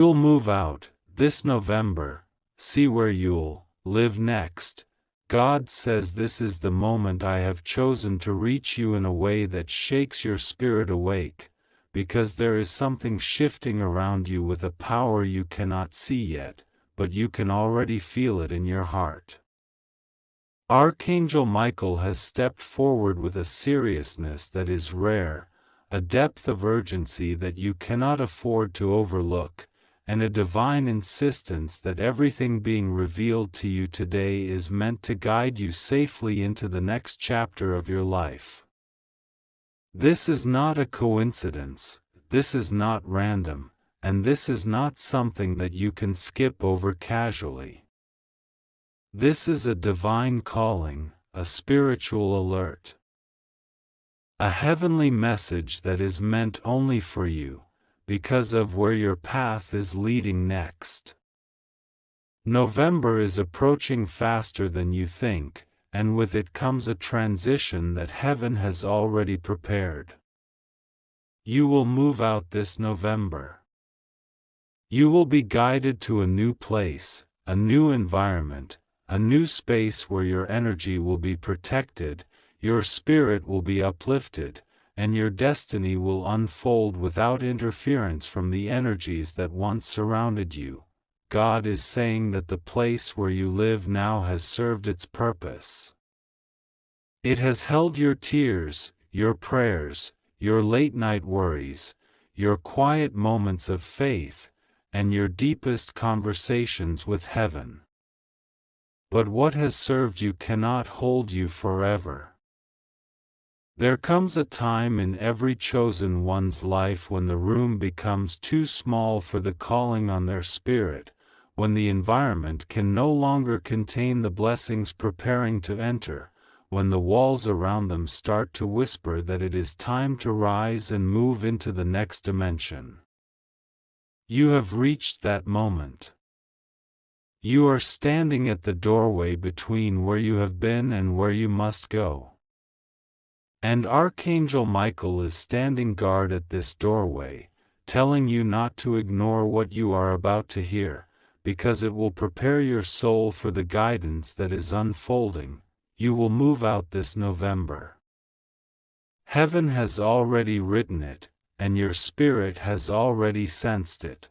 You'll move out this November, see where you'll live next. God says this is the moment I have chosen to reach you in a way that shakes your spirit awake, because there is something shifting around you with a power you cannot see yet, but you can already feel it in your heart. Archangel Michael has stepped forward with a seriousness that is rare, a depth of urgency that you cannot afford to overlook, and a divine insistence that everything being revealed to you today is meant to guide you safely into the next chapter of your life. This is not a coincidence, this is not random, and this is not something that you can skip over casually. This is a divine calling, a spiritual alert. A heavenly message that is meant only for you, because of where your path is leading next. November is approaching faster than you think, and with it comes a transition that heaven has already prepared. You will move out this November. You will be guided to a new place, a new environment, a new space where your energy will be protected, your spirit will be uplifted, and your destiny will unfold without interference from the energies that once surrounded you. God is saying that the place where you live now has served its purpose. It has held your tears, your prayers, your late-night worries, your quiet moments of faith, and your deepest conversations with heaven. But what has served you cannot hold you forever. There comes a time in every chosen one's life when the room becomes too small for the calling on their spirit, when the environment can no longer contain the blessings preparing to enter, when the walls around them start to whisper that it is time to rise and move into the next dimension. You have reached that moment. You are standing at the doorway between where you have been and where you must go. And Archangel Michael is standing guard at this doorway, telling you not to ignore what you are about to hear, because it will prepare your soul for the guidance that is unfolding. You will move out this November. Heaven has already written it, and your spirit has already sensed it.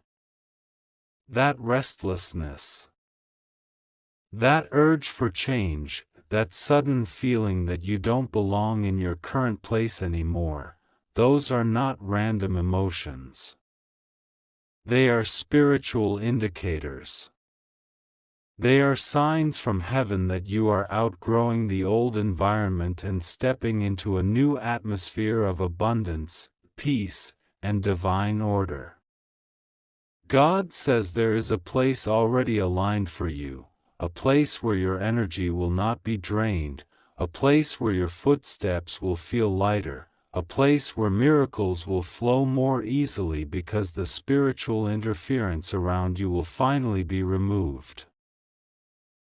That restlessness, that urge for change, that sudden feeling that you don't belong in your current place anymore, those are not random emotions. They are spiritual indicators. They are signs from heaven that you are outgrowing the old environment and stepping into a new atmosphere of abundance, peace, and divine order. God says there is a place already aligned for you, a place where your energy will not be drained, a place where your footsteps will feel lighter, a place where miracles will flow more easily because the spiritual interference around you will finally be removed.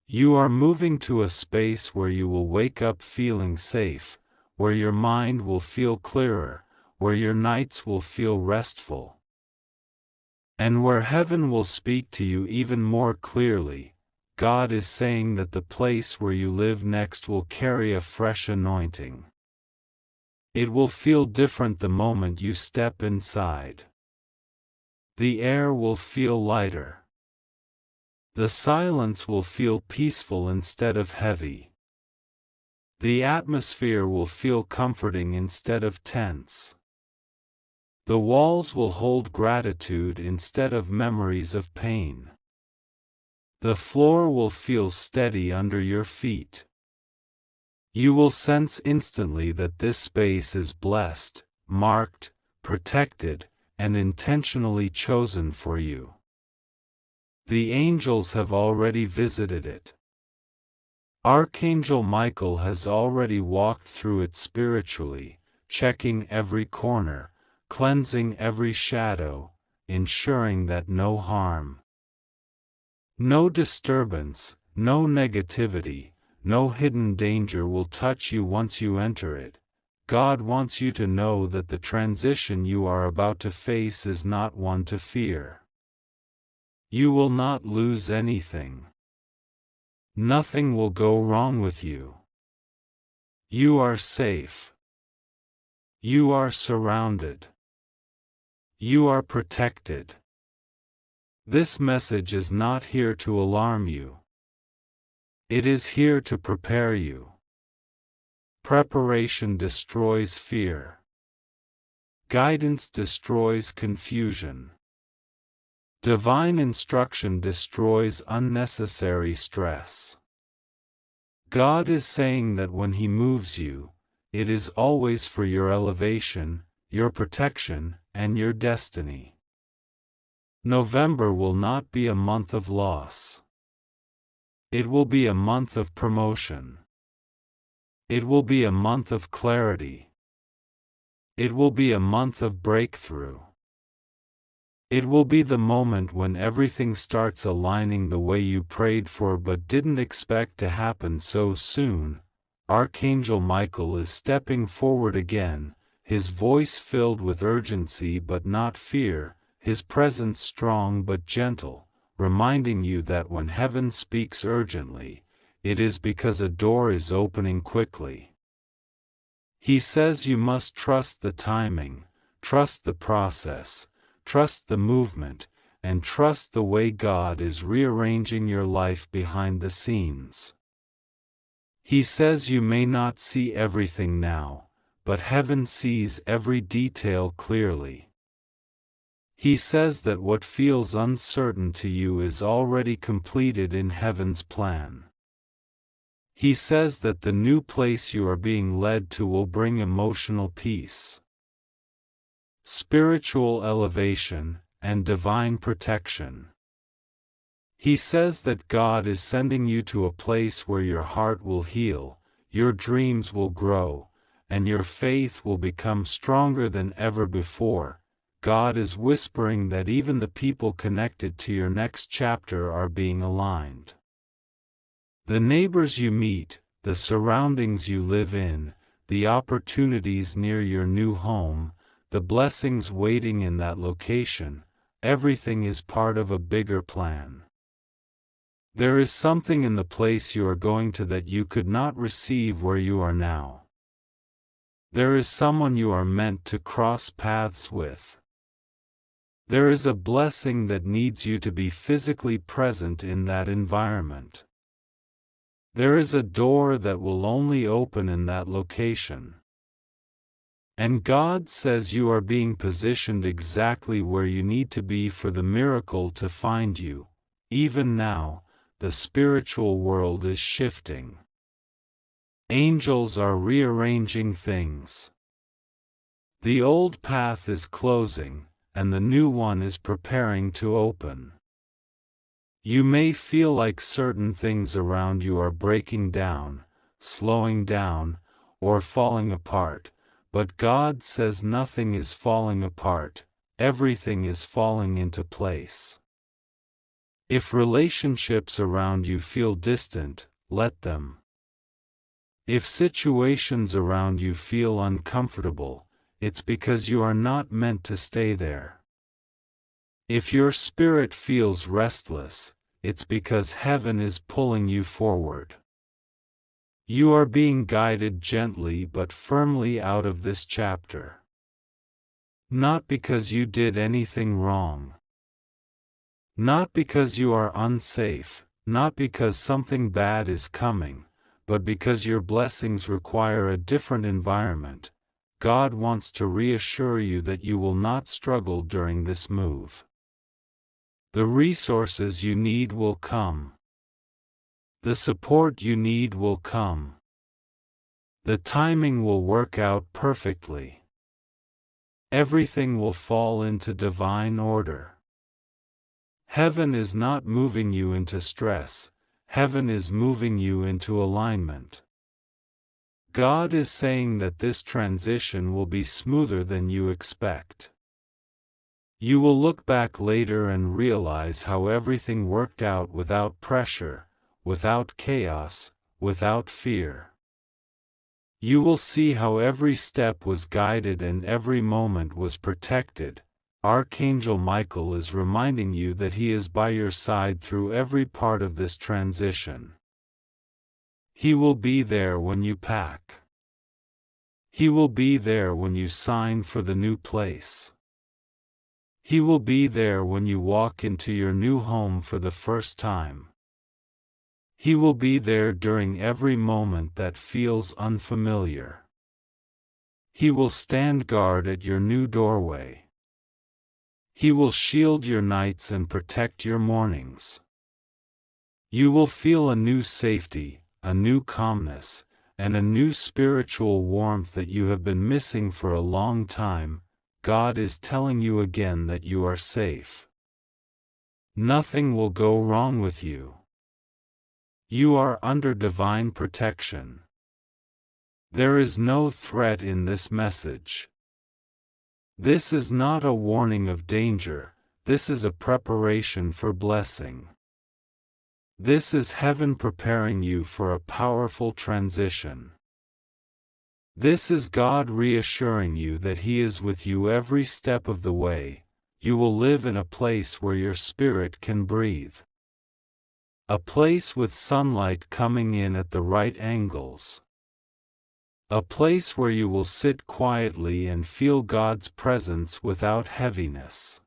You are moving to a space where you will wake up feeling safe, where your mind will feel clearer, where your nights will feel restful, and where heaven will speak to you even more clearly. God is saying that the place where you live next will carry a fresh anointing. It will feel different the moment you step inside. The air will feel lighter. The silence will feel peaceful instead of heavy. The atmosphere will feel comforting instead of tense. The walls will hold gratitude instead of memories of pain. The floor will feel steady under your feet. You will sense instantly that this space is blessed, marked, protected, and intentionally chosen for you. The angels have already visited it. Archangel Michael has already walked through it spiritually, checking every corner, cleansing every shadow, ensuring that no harm, no disturbance, no negativity, no hidden danger will touch you once you enter it. God wants you to know that the transition you are about to face is not one to fear. You will not lose anything. Nothing will go wrong with you. You are safe. You are surrounded. You are protected. This message is not here to alarm you. It is here to prepare you. Preparation destroys fear. Guidance destroys confusion. Divine instruction destroys unnecessary stress. God is saying that when He moves you, it is always for your elevation, your protection, and your destiny. November will not be a month of loss. It will be a month of promotion. It will be a month of clarity. It will be a month of breakthrough. It will be the moment when everything starts aligning the way you prayed for but didn't expect to happen so soon. Archangel Michael is stepping forward again, his voice filled with urgency but not fear, his presence strong but gentle, reminding you that when heaven speaks urgently, it is because a door is opening quickly. He says you must trust the timing, trust the process, trust the movement, and trust the way God is rearranging your life behind the scenes. He says you may not see everything now, but heaven sees every detail clearly. He says that what feels uncertain to you is already completed in heaven's plan. He says that the new place you are being led to will bring emotional peace, spiritual elevation, and divine protection. He says that God is sending you to a place where your heart will heal, your dreams will grow, and your faith will become stronger than ever before. God is whispering that even the people connected to your next chapter are being aligned. The neighbors you meet, the surroundings you live in, the opportunities near your new home, the blessings waiting in that location, everything is part of a bigger plan. There is something in the place you are going to that you could not receive where you are now. There is someone you are meant to cross paths with. There is a blessing that needs you to be physically present in that environment. There is a door that will only open in that location. And God says you are being positioned exactly where you need to be for the miracle to find you. Even now, the spiritual world is shifting. Angels are rearranging things. The old path is closing, and the new one is preparing to open. You may feel like certain things around you are breaking down, slowing down, or falling apart. But God says nothing is falling apart, everything is falling into place. If relationships around you feel distant, let them. If situations around you feel uncomfortable, it's because you are not meant to stay there. If your spirit feels restless, it's because heaven is pulling you forward. You are being guided gently but firmly out of this chapter. Not because you did anything wrong. Not because you are unsafe, not because something bad is coming, but because your blessings require a different environment. God wants to reassure you that you will not struggle during this move. The resources you need will come. The support you need will come. The timing will work out perfectly. Everything will fall into divine order. Heaven is not moving you into stress, heaven is moving you into alignment. God is saying that this transition will be smoother than you expect. You will look back later and realize how everything worked out without pressure, without chaos, without fear. You will see how every step was guided and every moment was protected, Archangel Michael is reminding you that he is by your side through every part of this transition. He will be there when you pack. He will be there when you sign for the new place. He will be there when you walk into your new home for the first time. He will be there during every moment that feels unfamiliar. He will stand guard at your new doorway. He will shield your nights and protect your mornings. You will feel a new safety, a new calmness, and a new spiritual warmth that you have been missing for a long time. God is telling you again that you are safe. Nothing will go wrong with you. You are under divine protection. There is no threat in this message. This is not a warning of danger, this is a preparation for blessing. This is heaven preparing you for a powerful transition. This is God reassuring you that He is with you every step of the way. You will live in a place where your spirit can breathe. A place with sunlight coming in at the right angles. A place where you will sit quietly and feel God's presence without heaviness.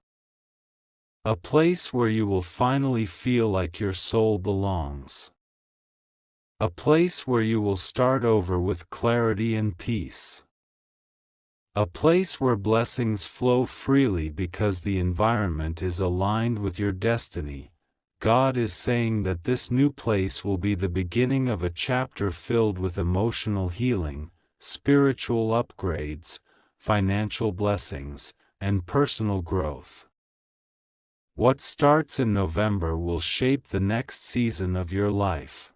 A place where you will finally feel like your soul belongs. A place where you will start over with clarity and peace. A place where blessings flow freely because the environment is aligned with your destiny. God is saying that this new place will be the beginning of a chapter filled with emotional healing, spiritual upgrades, financial blessings, and personal growth. What starts in November will shape the next season of your life.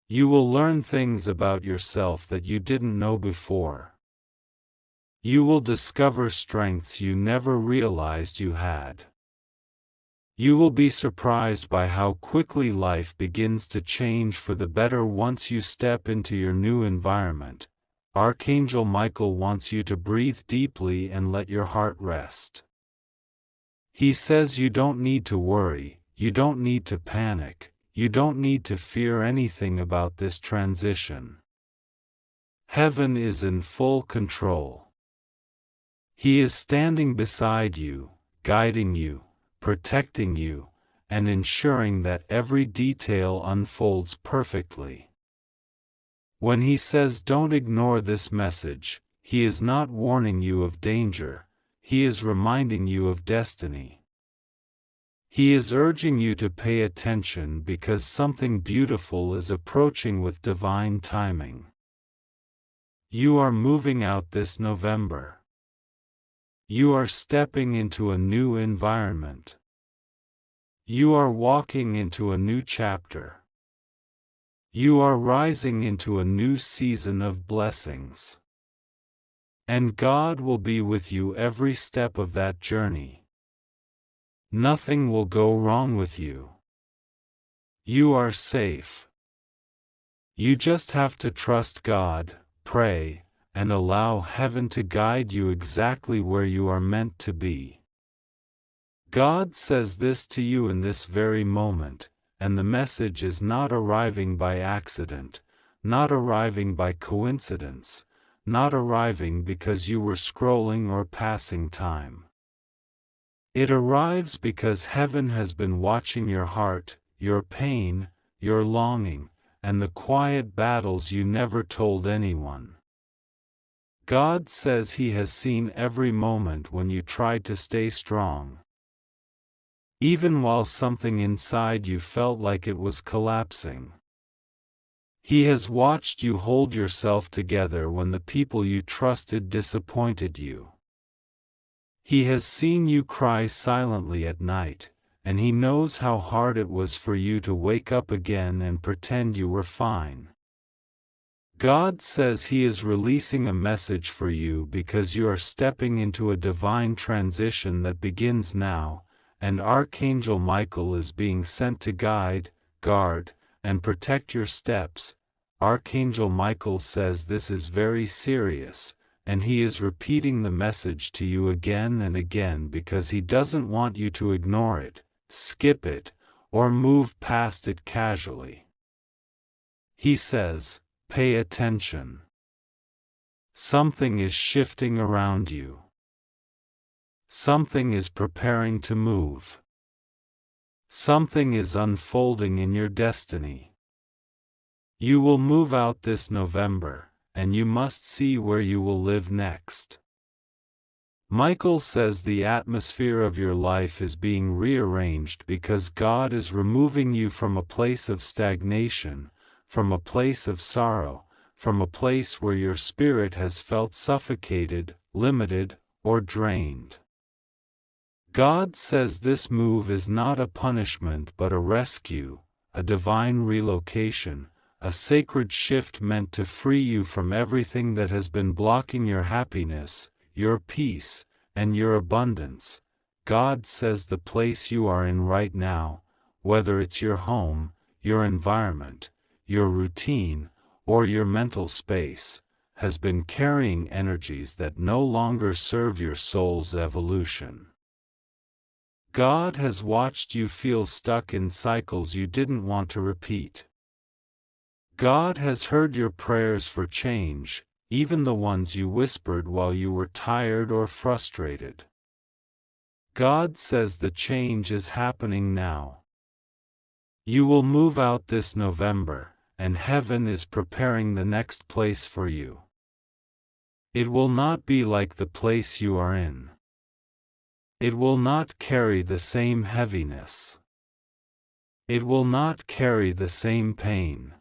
You will learn things about yourself that you didn't know before. You will discover strengths you never realized you had. You will be surprised by how quickly life begins to change for the better once you step into your new environment. Archangel Michael wants you to breathe deeply and let your heart rest. He says you don't need to worry, you don't need to panic, you don't need to fear anything about this transition. Heaven is in full control. He is standing beside you, guiding you, protecting you, and ensuring that every detail unfolds perfectly. When he says don't ignore this message, he is not warning you of danger, he is reminding you of destiny. He is urging you to pay attention because something beautiful is approaching with divine timing. You are moving out this November. You are stepping into a new environment. You are walking into a new chapter. You are rising into a new season of blessings. And God will be with you every step of that journey. Nothing will go wrong with you. You are safe. You just have to trust God, pray, and allow heaven to guide you exactly where you are meant to be. God says this to you in this very moment, and the message is not arriving by accident, not arriving by coincidence, not arriving because you were scrolling or passing time. It arrives because heaven has been watching your heart, your pain, your longing, and the quiet battles you never told anyone. God says He has seen every moment when you tried to stay strong. Even while something inside you felt like it was collapsing. He has watched you hold yourself together when the people you trusted disappointed you. He has seen you cry silently at night, and He knows how hard it was for you to wake up again and pretend you were fine. God says He is releasing a message for you because you are stepping into a divine transition that begins now, and Archangel Michael is being sent to guide, guard, and protect your steps. Archangel Michael says this is very serious, and He is repeating the message to you again and again because He doesn't want you to ignore it, skip it, or move past it casually. He says, pay attention. Something is shifting around you. Something is preparing to move. Something is unfolding in your destiny. You will move out this November, and you must see where you will live next. Michael says the atmosphere of your life is being rearranged because God is removing you from a place of stagnation, from a place of sorrow, from a place where your spirit has felt suffocated, limited, or drained. God says this move is not a punishment but a rescue, a divine relocation, a sacred shift meant to free you from everything that has been blocking your happiness, your peace, and your abundance. God says the place you are in right now, whether it's your home, your environment, your routine, or your mental space, has been carrying energies that no longer serve your soul's evolution. God has watched you feel stuck in cycles you didn't want to repeat. God has heard your prayers for change, even the ones you whispered while you were tired or frustrated. God says the change is happening now. You will move out this November, and heaven is preparing the next place for you. It will not be like the place you are in. It will not carry the same heaviness. It will not carry the same pain.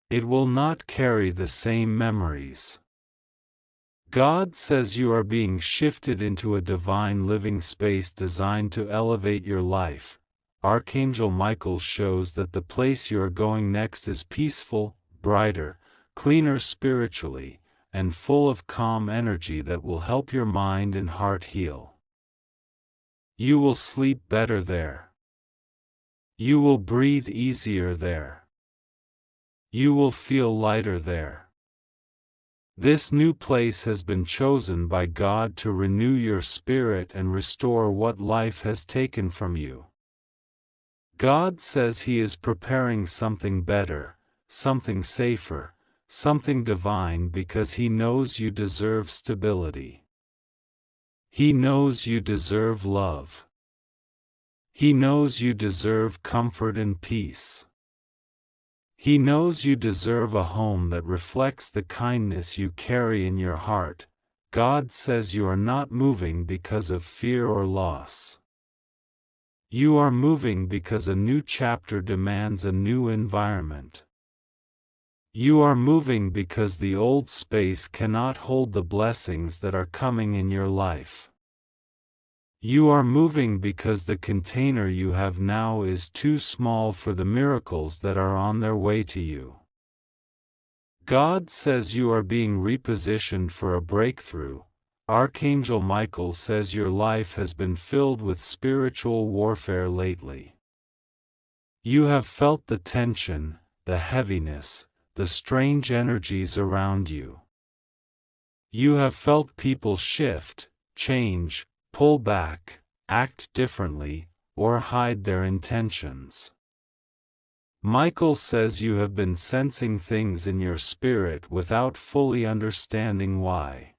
It will not carry the same memories. God says you are being shifted into a divine living space designed to elevate your life. Archangel Michael shows that the place you are going next is peaceful, brighter, cleaner spiritually, and full of calm energy that will help your mind and heart heal. You will sleep better there. You will breathe easier there. You will feel lighter there. This new place has been chosen by God to renew your spirit and restore what life has taken from you. God says He is preparing something better, something safer, something divine because He knows you deserve stability. He knows you deserve love. He knows you deserve comfort and peace. He knows you deserve a home that reflects the kindness you carry in your heart. God says you are not moving because of fear or loss. You are moving because a new chapter demands a new environment. You are moving because the old space cannot hold the blessings that are coming in your life. You are moving because the container you have now is too small for the miracles that are on their way to you. God says you are being repositioned for a breakthrough. Archangel Michael says your life has been filled with spiritual warfare lately. You have felt the tension, the heaviness, the strange energies around you. You have felt people shift, change, pull back, act differently, or hide their intentions. Michael says you have been sensing things in your spirit without fully understanding why.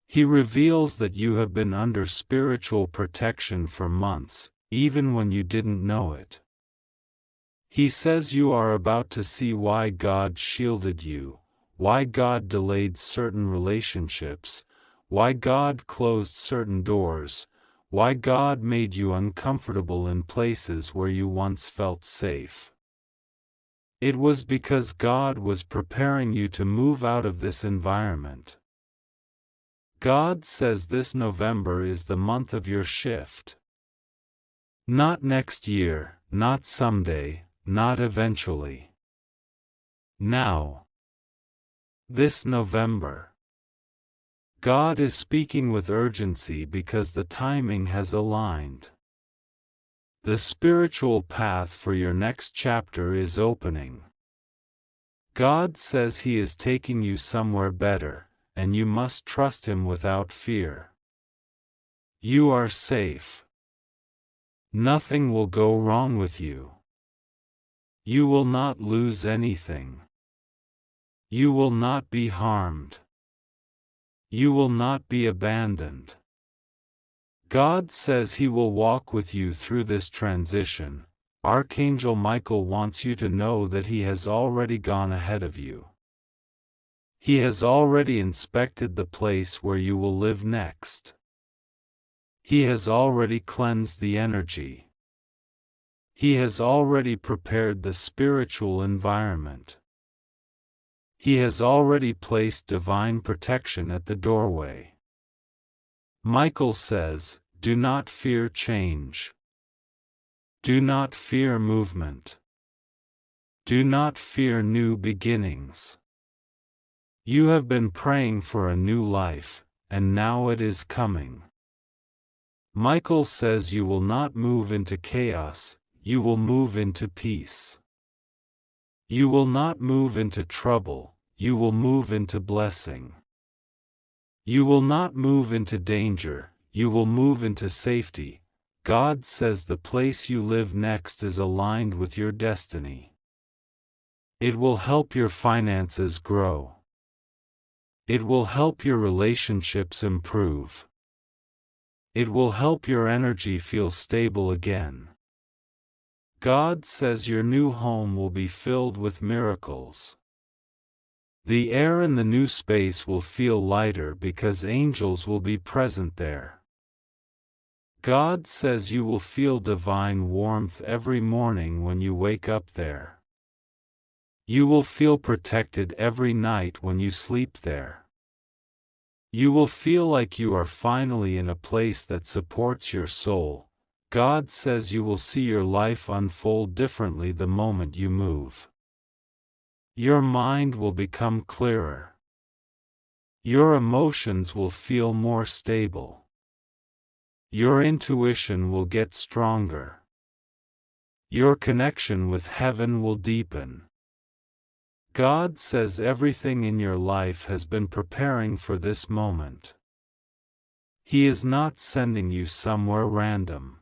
He reveals that you have been under spiritual protection for months, even when you didn't know it. He says you are about to see why God shielded you, why God delayed certain relationships, why God closed certain doors, why God made you uncomfortable in places where you once felt safe. It was because God was preparing you to move out of this environment. God says this November is the month of your shift. Not next year, not someday, not eventually. Now. This November. God is speaking with urgency because the timing has aligned. The spiritual path for your next chapter is opening. God says He is taking you somewhere better, and you must trust Him without fear. You are safe. Nothing will go wrong with you. You will not lose anything. You will not be harmed. You will not be abandoned. God says He will walk with you through this transition. Archangel Michael wants you to know that He has already gone ahead of you. He has already inspected the place where you will live next. He has already cleansed the energy. He has already prepared the spiritual environment. He has already placed divine protection at the doorway. Michael says, do not fear change. Do not fear movement. Do not fear new beginnings. You have been praying for a new life, and now it is coming. Michael says you will not move into chaos, you will move into peace. You will not move into trouble, you will move into blessing. You will not move into danger, you will move into safety. God says the place you live next is aligned with your destiny. It will help your finances grow. It will help your relationships improve. It will help your energy feel stable again. God says your new home will be filled with miracles. The air in the new space will feel lighter because angels will be present there. God says you will feel divine warmth every morning when you wake up there. You will feel protected every night when you sleep there. You will feel like you are finally in a place that supports your soul. God says you will see your life unfold differently the moment you move. Your mind will become clearer. Your emotions will feel more stable. Your intuition will get stronger. Your connection with heaven will deepen. God says everything in your life has been preparing for this moment. He is not sending you somewhere random.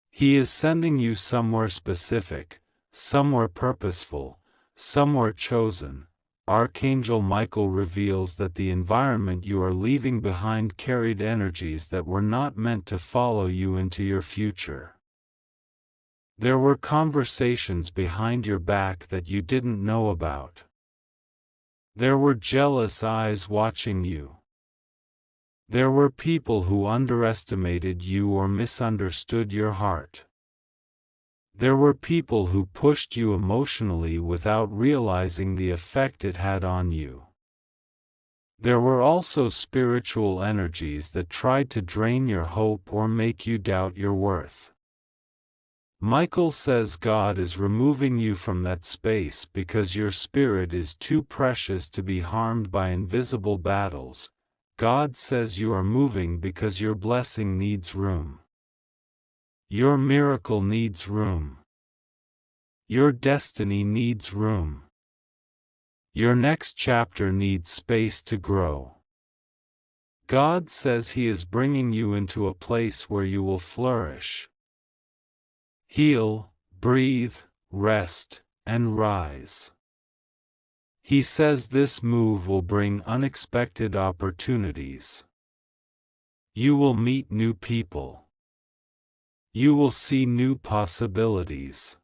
He is sending you somewhere specific, somewhere purposeful, somewhere chosen. Archangel Michael reveals that the environment you are leaving behind carried energies that were not meant to follow you into your future. There were conversations behind your back that you didn't know about. There were jealous eyes watching you. There were people who underestimated you or misunderstood your heart. There were people who pushed you emotionally without realizing the effect it had on you. There were also spiritual energies that tried to drain your hope or make you doubt your worth. Michael says God is removing you from that space because your spirit is too precious to be harmed by invisible battles. God says you are moving because your blessing needs room. Your miracle needs room. Your destiny needs room. Your next chapter needs space to grow. God says He is bringing you into a place where you will flourish. Heal, breathe, rest, and rise. He says this move will bring unexpected opportunities. You will meet new people. You will see new possibilities.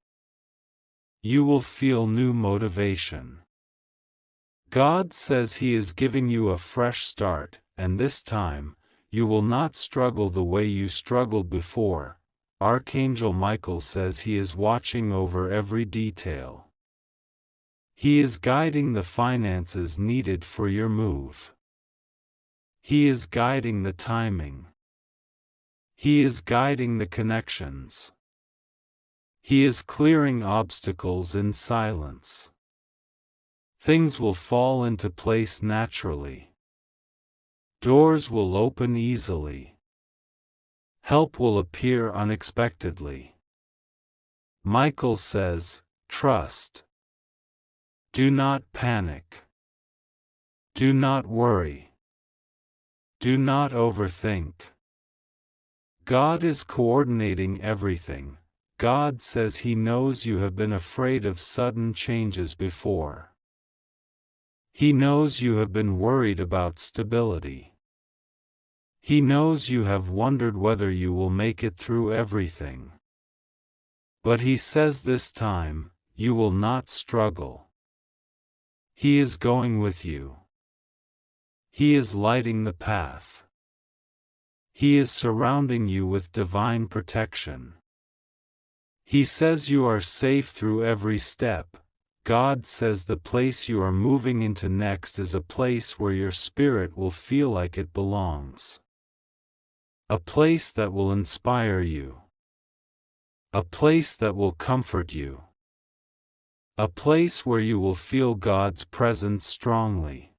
You will feel new motivation. God says He is giving you a fresh start, and this time, you will not struggle the way you struggled before. Archangel Michael says he is watching over every detail. He is guiding the finances needed for your move. He is guiding the timing. He is guiding the connections. He is clearing obstacles in silence. Things will fall into place naturally. Doors will open easily. Help will appear unexpectedly. Michael says, trust. Do not panic. Do not worry. Do not overthink. God is coordinating everything. God says He knows you have been afraid of sudden changes before. He knows you have been worried about stability. He knows you have wondered whether you will make it through everything. But He says this time, you will not struggle. He is going with you. He is lighting the path. He is surrounding you with divine protection. He says you are safe through every step. God says the place you are moving into next is a place where your spirit will feel like it belongs. A place that will inspire you. A place that will comfort you. A place where you will feel God's presence strongly.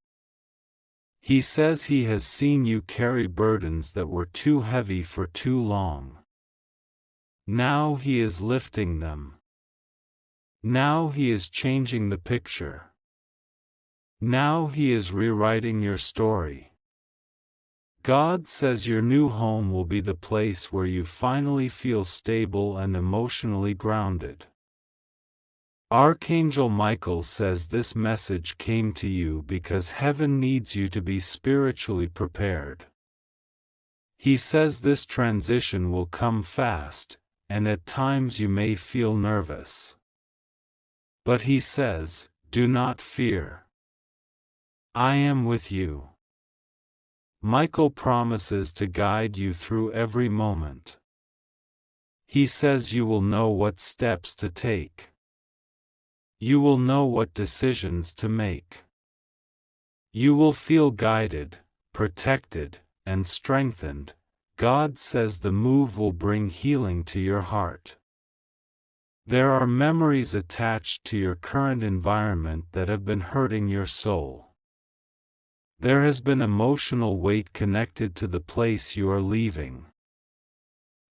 He says He has seen you carry burdens that were too heavy for too long. Now He is lifting them. Now He is changing the picture. Now He is rewriting your story. God says your new home will be the place where you finally feel stable and emotionally grounded. Archangel Michael says this message came to you because heaven needs you to be spiritually prepared. He says this transition will come fast, and at times you may feel nervous. But He says, do not fear. I am with you. Michael promises to guide you through every moment. He says you will know what steps to take. You will know what decisions to make. You will feel guided, protected, and strengthened. God says the move will bring healing to your heart. There are memories attached to your current environment that have been hurting your soul. There has been emotional weight connected to the place you are leaving.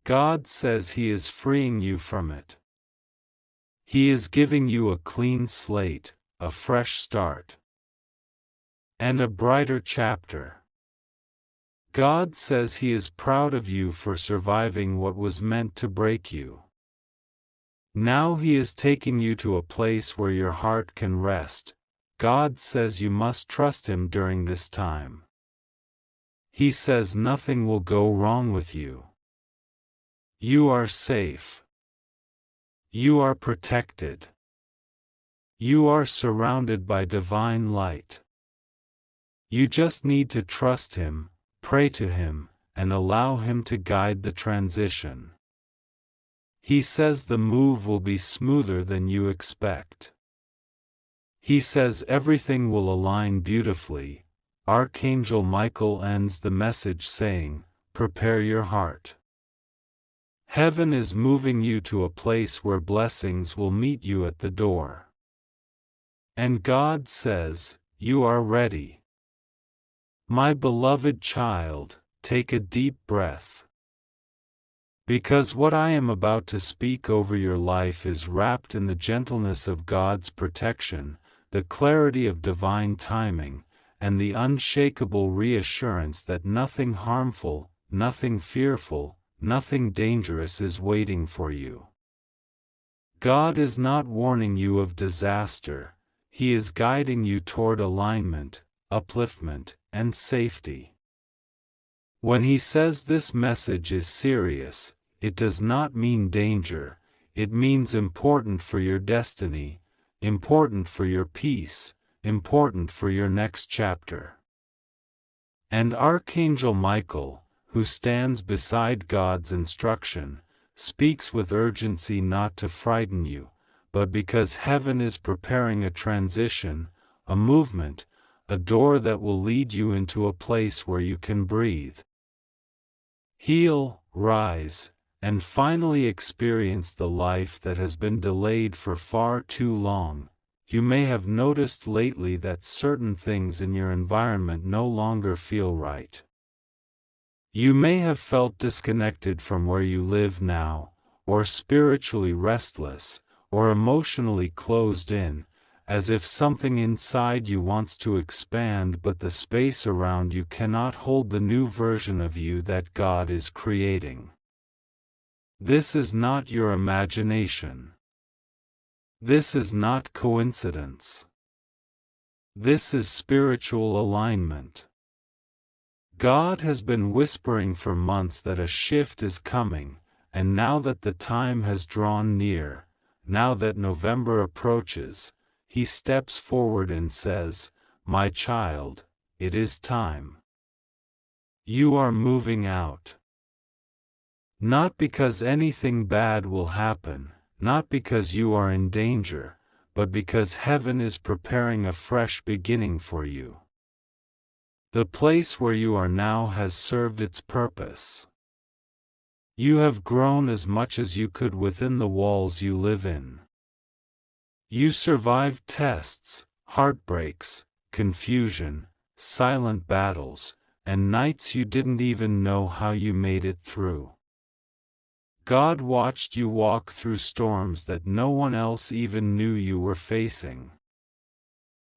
God says He is freeing you from it. He is giving you a clean slate, a fresh start, and a brighter chapter. God says He is proud of you for surviving what was meant to break you. Now He is taking you to a place where your heart can rest. God says you must trust Him during this time. He says nothing will go wrong with you. You are safe. You are protected. You are surrounded by divine light. You just need to trust Him, pray to Him, and allow Him to guide the transition. He says the move will be smoother than you expect. He says everything will align beautifully. Archangel Michael ends the message saying, prepare your heart. Heaven is moving you to a place where blessings will meet you at the door. And God says, you are ready. My beloved child, take a deep breath. Because what I am about to speak over your life is wrapped in the gentleness of God's protection, the clarity of divine timing, and the unshakable reassurance that nothing harmful, nothing fearful, nothing dangerous is waiting for you. God is not warning you of disaster. He is guiding you toward alignment, upliftment, and safety. When He says this message is serious, it does not mean danger. It means important for your destiny, important for your peace, important for your next chapter. And Archangel Michael, who stands beside God's instruction, speaks with urgency not to frighten you, but because heaven is preparing a transition, a movement, a door that will lead you into a place where you can breathe, heal, rise, and finally experience the life that has been delayed for far too long. You may have noticed lately that certain things in your environment no longer feel right. You may have felt disconnected from where you live now, or spiritually restless, or emotionally closed in, as if something inside you wants to expand but the space around you cannot hold the new version of you that God is creating. This is not your imagination. This is not coincidence. This is spiritual alignment. God has been whispering for months that a shift is coming, and now that the time has drawn near, now that November approaches, He steps forward and says, "My child, it is time. You are moving out." Not because anything bad will happen, not because you are in danger, but because heaven is preparing a fresh beginning for you. The place where you are now has served its purpose. You have grown as much as you could within the walls you live in. You survived tests, heartbreaks, confusion, silent battles, and nights you didn't even know how you made it through. God watched you walk through storms that no one else even knew you were facing.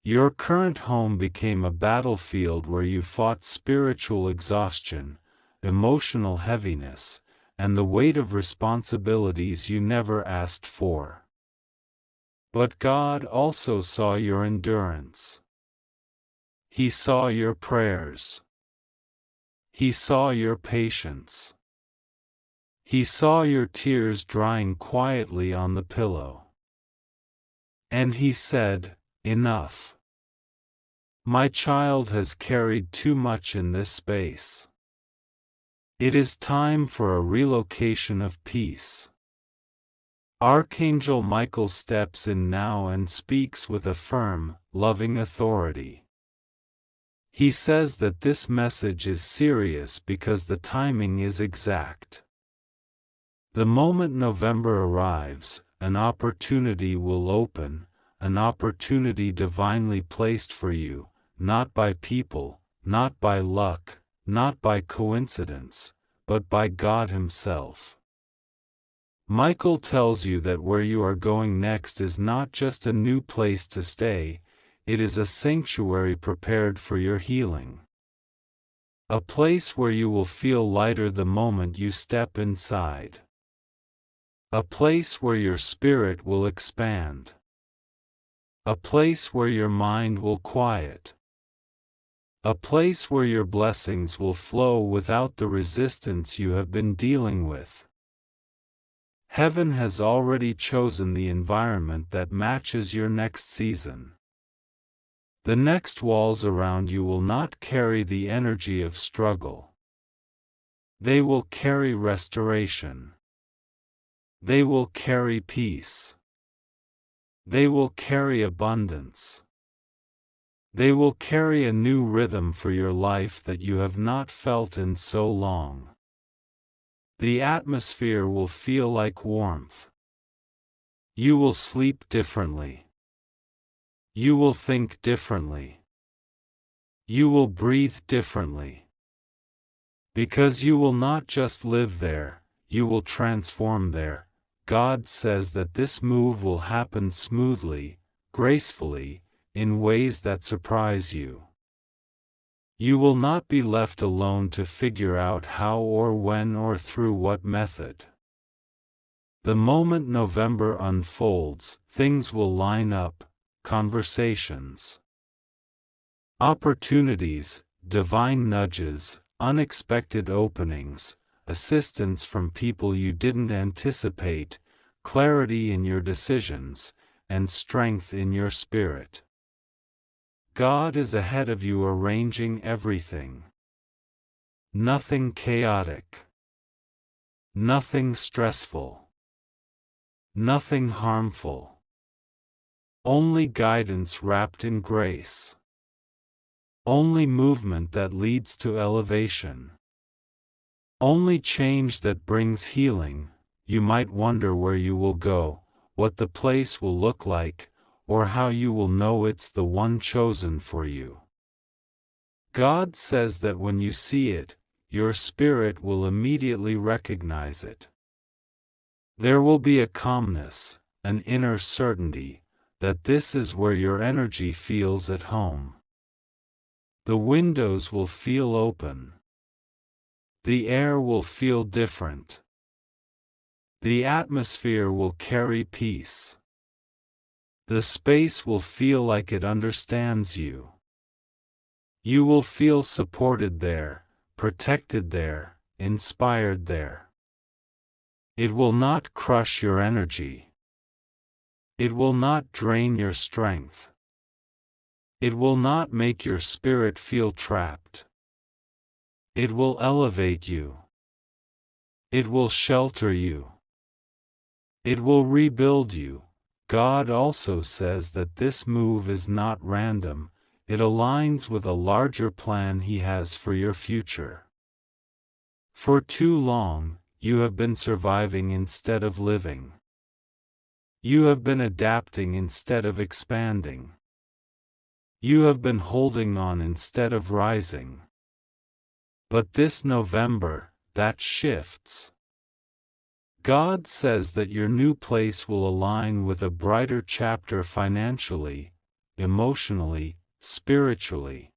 Your current home became a battlefield where you fought spiritual exhaustion, emotional heaviness, and the weight of responsibilities you never asked for. But God also saw your endurance. He saw your prayers. He saw your patience. He saw your tears drying quietly on the pillow. And He said, "Enough. My child has carried too much in this space. It is time for a relocation of peace." Archangel Michael steps in now and speaks with a firm, loving authority. He says that this message is serious because the timing is exact. The moment November arrives, an opportunity will open, an opportunity divinely placed for you, not by people, not by luck, not by coincidence, but by God Himself. Michael tells you that where you are going next is not just a new place to stay, it is a sanctuary prepared for your healing. A place where you will feel lighter the moment you step inside. A place where your spirit will expand. A place where your mind will quiet. A place where your blessings will flow without the resistance you have been dealing with. Heaven has already chosen the environment that matches your next season. The next walls around you will not carry the energy of struggle. They will carry restoration. They will carry peace. They will carry abundance. They will carry a new rhythm for your life that you have not felt in so long. The atmosphere will feel like warmth. You will sleep differently. You will think differently. You will breathe differently. Because you will not just live there, you will transform there. God says that this move will happen smoothly, gracefully, in ways that surprise you. You will not be left alone to figure out how or when or through what method. The moment November unfolds, things will line up, conversations, opportunities, divine nudges, unexpected openings, assistance from people you didn't anticipate, clarity in your decisions, and strength in your spirit. God is ahead of you arranging everything. Nothing chaotic. Nothing stressful. Nothing harmful. Only guidance wrapped in grace. Only movement that leads to elevation. Only change that brings healing. You might wonder where you will go, what the place will look like, or how you will know it's the one chosen for you. God says that when you see it, your spirit will immediately recognize it. There will be a calmness, an inner certainty, that this is where your energy feels at home. The windows will feel open. The air will feel different. The atmosphere will carry peace. The space will feel like it understands you. You will feel supported there, protected there, inspired there. It will not crush your energy. It will not drain your strength. It will not make your spirit feel trapped. It will elevate you. It will shelter you. It will rebuild you. God also says that this move is not random, it aligns with a larger plan He has for your future. For too long, you have been surviving instead of living. You have been adapting instead of expanding. You have been holding on instead of rising. But this November, that shifts. God says that your new place will align with a brighter chapter financially, emotionally, spiritually,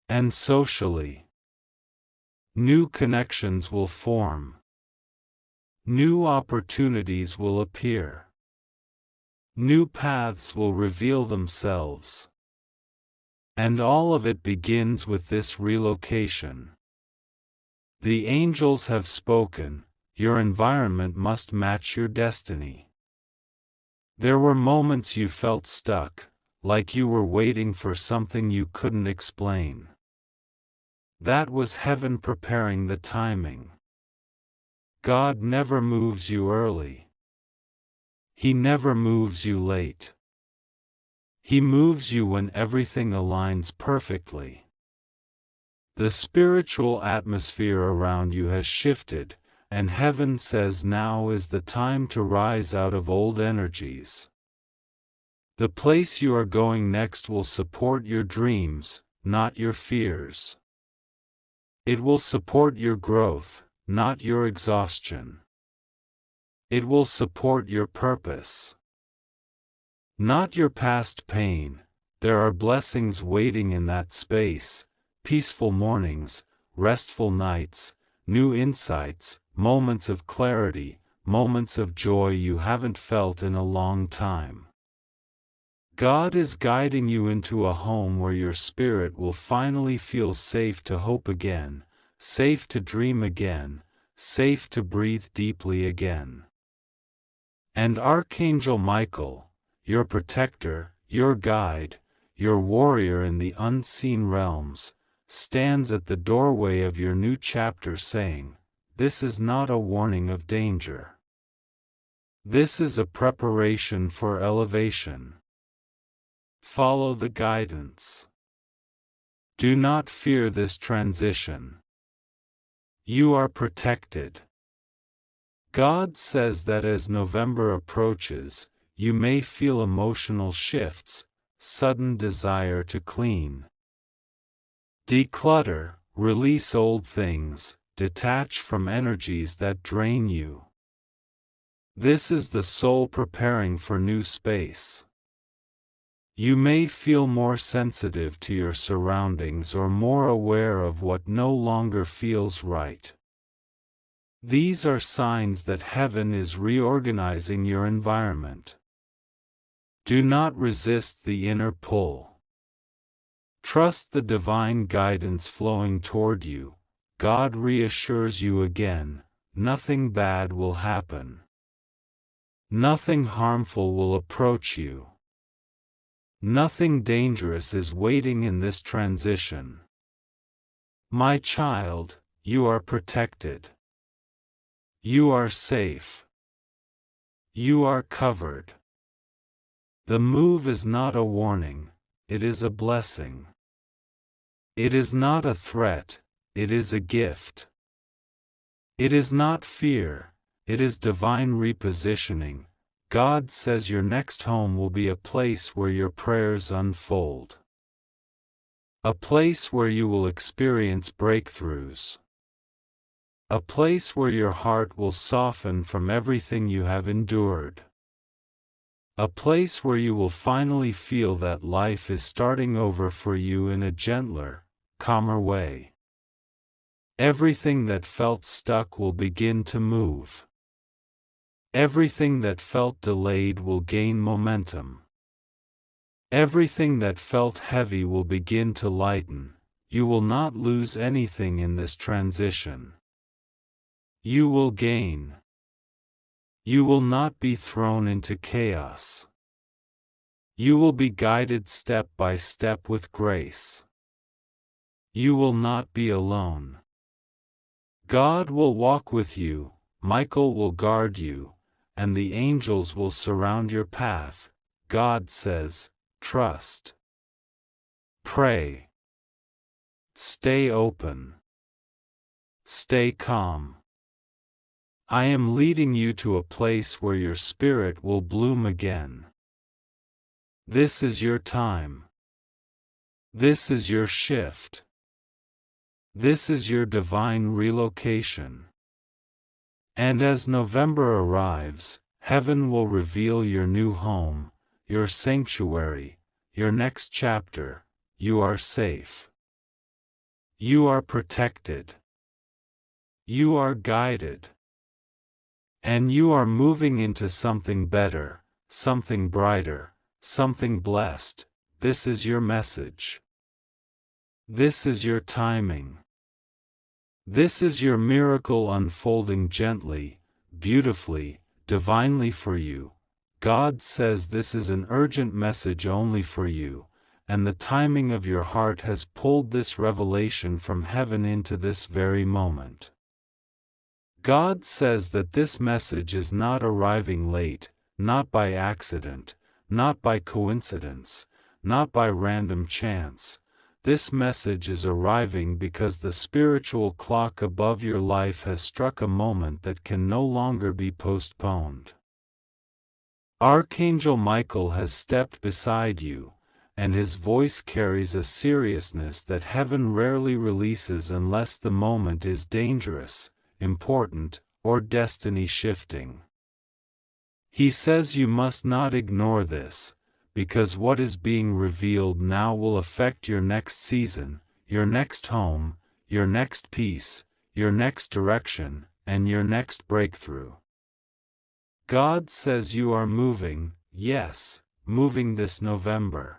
and socially. New connections will form. New opportunities will appear. New paths will reveal themselves. And all of it begins with this relocation. The angels have spoken. Your environment must match your destiny. There were moments you felt stuck, like you were waiting for something you couldn't explain. That was heaven preparing the timing. God never moves you early. He never moves you late. He moves you when everything aligns perfectly. The spiritual atmosphere around you has shifted, and heaven says now is the time to rise out of old energies. The place you are going next will support your dreams, not your fears. It will support your growth, not your exhaustion. It will support your purpose, not your past pain. There are blessings waiting in that space, peaceful mornings, restful nights, new insights, moments of clarity, moments of joy you haven't felt in a long time. God is guiding you into a home where your spirit will finally feel safe to hope again, safe to dream again, safe to breathe deeply again. And Archangel Michael, your protector, your guide, your warrior in the unseen realms, stands at the doorway of your new chapter saying, "This is not a warning of danger. This is a preparation for elevation. Follow the guidance. Do not fear this transition. You are protected." God says that as November approaches, you may feel emotional shifts, sudden desire to clean, declutter, release old things, detach from energies that drain you. This is the soul preparing for new space. You may feel more sensitive to your surroundings or more aware of what no longer feels right. These are signs that heaven is reorganizing your environment. Do not resist the inner pull. Trust the divine guidance flowing toward you. God reassures you again, nothing bad will happen. Nothing harmful will approach you. Nothing dangerous is waiting in this transition. My child, you are protected. You are safe. You are covered. The move is not a warning, it is a blessing. It is not a threat, it is a gift. It is not fear, it is divine repositioning. God says your next home will be a place where your prayers unfold. A place where you will experience breakthroughs. A place where your heart will soften from everything you have endured. A place where you will finally feel that life is starting over for you in a gentler, calmer way. Everything that felt stuck will begin to move. Everything that felt delayed will gain momentum. Everything that felt heavy will begin to lighten. You will not lose anything in this transition. You will gain. You will not be thrown into chaos. You will be guided step by step with grace. You will not be alone. God will walk with you, Michael will guard you, and the angels will surround your path. God says, trust. Pray. Stay open. Stay calm. I am leading you to a place where your spirit will bloom again. This is your time. This is your shift. This is your divine relocation. And as November arrives, heaven will reveal your new home, your sanctuary, your next chapter. You are safe. You are protected. You are guided. And you are moving into something better, something brighter, something blessed. This is your message. This is your timing. This is your miracle unfolding gently, beautifully, divinely for you. God says this is an urgent message only for you, and the timing of your heart has pulled this revelation from heaven into this very moment. God says that this message is not arriving late, not by accident, not by coincidence, not by random chance. This message is arriving because the spiritual clock above your life has struck a moment that can no longer be postponed. Archangel Michael has stepped beside you, and his voice carries a seriousness that heaven rarely releases unless the moment is dangerous, important, or destiny-shifting. He says you must not ignore this, because what is being revealed now will affect your next season, your next home, your next peace, your next direction, and your next breakthrough. God says you are moving, yes, moving this November.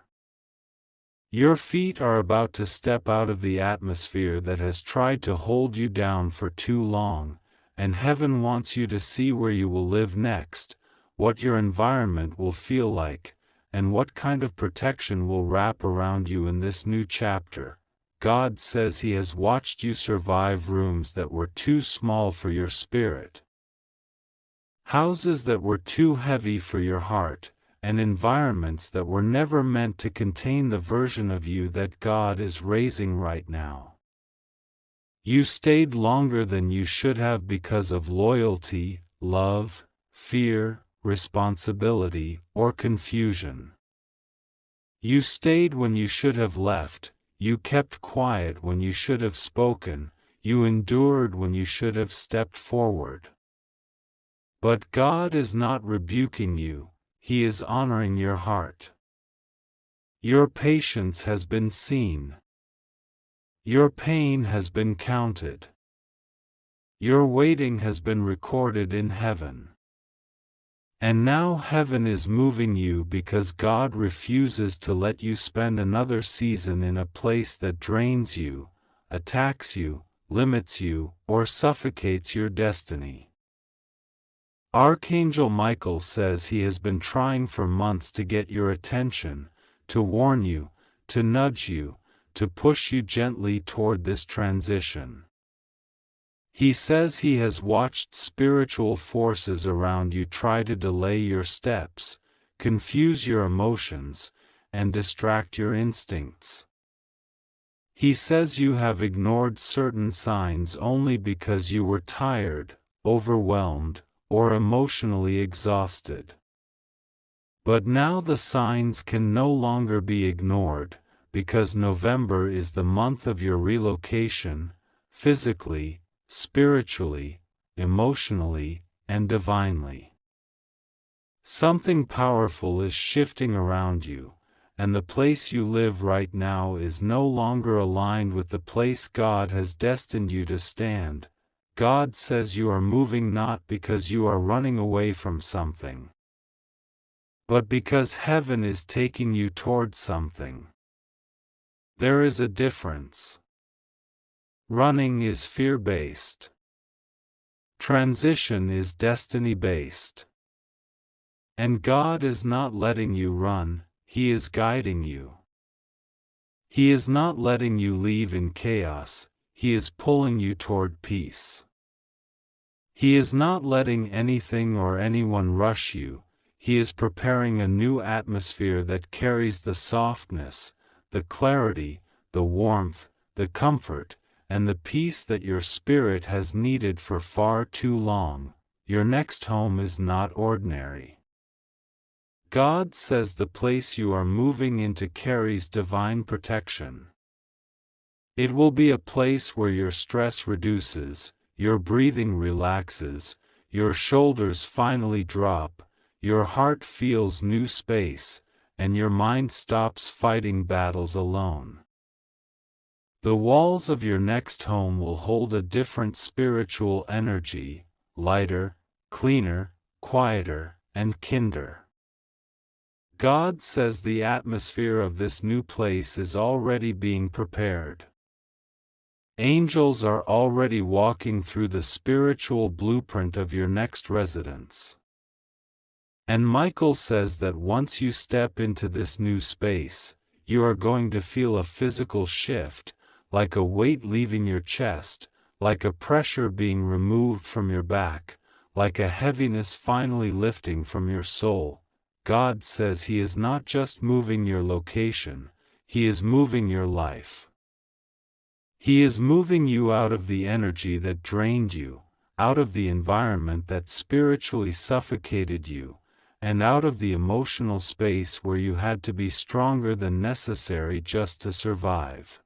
Your feet are about to step out of the atmosphere that has tried to hold you down for too long, and heaven wants you to see where you will live next, what your environment will feel like, and what kind of protection will wrap around you in this new chapter. God says He has watched you survive rooms that were too small for your spirit, houses that were too heavy for your heart, and environments that were never meant to contain the version of you that God is raising right now. You stayed longer than you should have because of loyalty, love, fear, responsibility, or confusion. You stayed when you should have left, you kept quiet when you should have spoken, you endured when you should have stepped forward. But God is not rebuking you, He is honoring your heart. Your patience has been seen. Your pain has been counted. Your waiting has been recorded in heaven. And now heaven is moving you because God refuses to let you spend another season in a place that drains you, attacks you, limits you, or suffocates your destiny. Archangel Michael says he has been trying for months to get your attention, to warn you, to nudge you, to push you gently toward this transition. He says he has watched spiritual forces around you try to delay your steps, confuse your emotions, and distract your instincts. He says you have ignored certain signs only because you were tired, overwhelmed, or emotionally exhausted. But now the signs can no longer be ignored, because November is the month of your relocation, physically, spiritually, emotionally, and divinely. Something powerful is shifting around you, and the place you live right now is no longer aligned with the place God has destined you to stand. God says you are moving not because you are running away from something, but because heaven is taking you toward something. There is a difference. Running is fear-based. Transition is destiny-based. And God is not letting you run, He is guiding you. He is not letting you leave in chaos, He is pulling you toward peace. He is not letting anything or anyone rush you, He is preparing a new atmosphere that carries the softness, the clarity, the warmth, the comfort, and the peace that your spirit has needed for far too long. Your next home is not ordinary. God says the place you are moving into carries divine protection. It will be a place where your stress reduces, your breathing relaxes, your shoulders finally drop, your heart feels new space, and your mind stops fighting battles alone. The walls of your next home will hold a different spiritual energy, lighter, cleaner, quieter, and kinder. God says the atmosphere of this new place is already being prepared. Angels are already walking through the spiritual blueprint of your next residence. And Michael says that once you step into this new space, you are going to feel a physical shift, like a weight leaving your chest, like a pressure being removed from your back, like a heaviness finally lifting from your soul. God says He is not just moving your location, He is moving your life. He is moving you out of the energy that drained you, out of the environment that spiritually suffocated you, and out of the emotional space where you had to be stronger than necessary just to survive.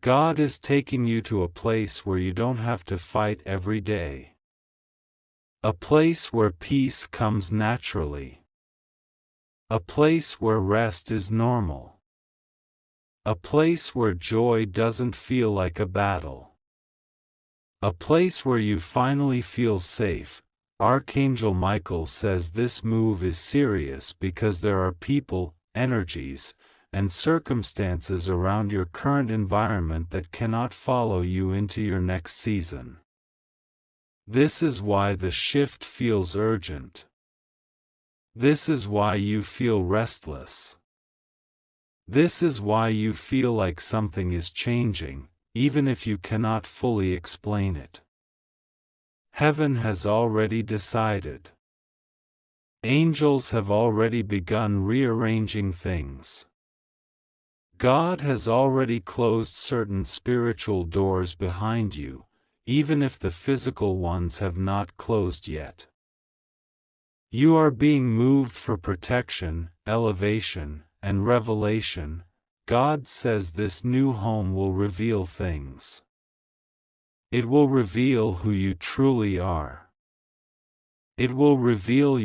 God is taking you to a place where you don't have to fight every day. A place where peace comes naturally. A place where rest is normal. A place where joy doesn't feel like a battle. A place where you finally feel safe. Archangel Michael says this move is serious because there are people, energies, and circumstances around your current environment that cannot follow you into your next season. This is why the shift feels urgent. This is why you feel restless. This is why you feel like something is changing, even if you cannot fully explain it. Heaven has already decided. Angels have already begun rearranging things. God has already closed certain spiritual doors behind you, even if the physical ones have not closed yet. You are being moved for protection, elevation, and revelation. God says this new home will reveal things. It will reveal who you truly are. It will reveal